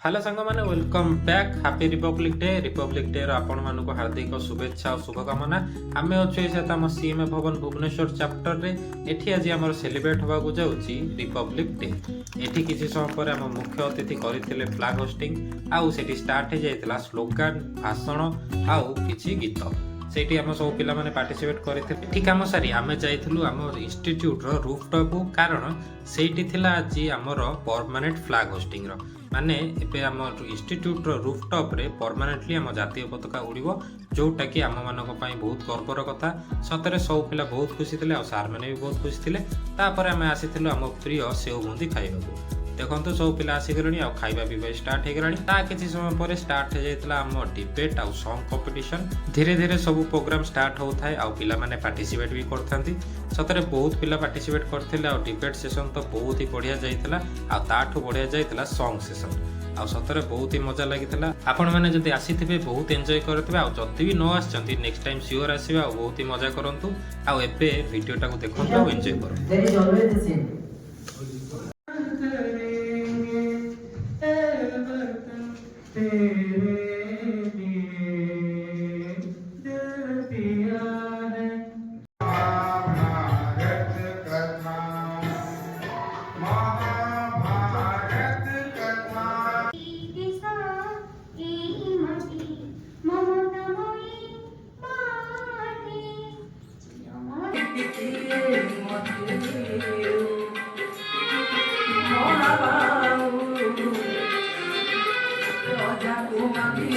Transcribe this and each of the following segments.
Hello सांग मैंने welcome back happy Republic day आपण मानक हार्दिक शुभेच्छा और शुभकामना। आम अच्छे आम सीएमए भवन भुवनेश्वर चैप्टर रे एठी आज आम सेलिब्रेट होगा जाऊँगी रिपब्लिक डे। एठी किसी समय पर आम मुख्य अतिथि करते फ्लैग होस्टिंग आउ सेठी स्टार्ट हो जाता स्लोगान भाषण आउ किछि गीत सेठी आम सब पिला माने पार्टिसिपेट करते। ठीक आम सारी आम जाइलु आम इंस्टीट्यूट रूफटॉप कारण सेठी थिला आज आमर परमानेंट फ्लैग होस्टिंग रो माने एबे आम इंस्टीट्यूट रूफटॉप रे परमानेंटली आम जातीय पताका उड़िबो जोटा कि आम मानक पई बहुत गर्वर कथा। सतरे सब पिला बहुत खुशी थिले और सार माने भी बहुत खुशी थिले। तापर आम आसीथिलु आम प्रिय सेव बुंदी खाइबाकू देखो सब पिला आसिगले आ खाଇବା पिଇବା स्टार्ट हो गलानी। ता किछि समय पर स्टार्ट हो जाइतला आम डिबेट आ सॉन्ग कंपटीशन। धीरे धीरे सब प्रोग्राम स्टार्ट होउथाय आ पिला माने पार्टिसिपेट भी करथांती। सतरे बहुत पिला पार्टिसिपेट करथिले आ डिबेट सेशन तो बहुत ही बढ़िया जाइतला आ ताठू बढ़िया जाइतला सॉन्ग सेशन आ सतरे बहुत ही मजा लागितला। आपण माने जदी आसीथिबे बहुत एन्जॉय करथिबे आ जदी भी न आछंती नेक्स्ट टाइम श्योर आसीबे आ बहुत ही मजा करंतु आ एबे वीडियोटा को देखंतु आ एन्जॉय करंतु। There is always the same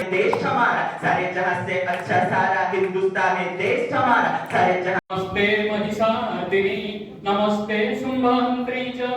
देश हमारा सारे जहां से अच्छा सारा हिंदुस्तान है देश हमारा सारे जहां। नमस्ते महिषादिनी नमस्ते शुंभंत्री च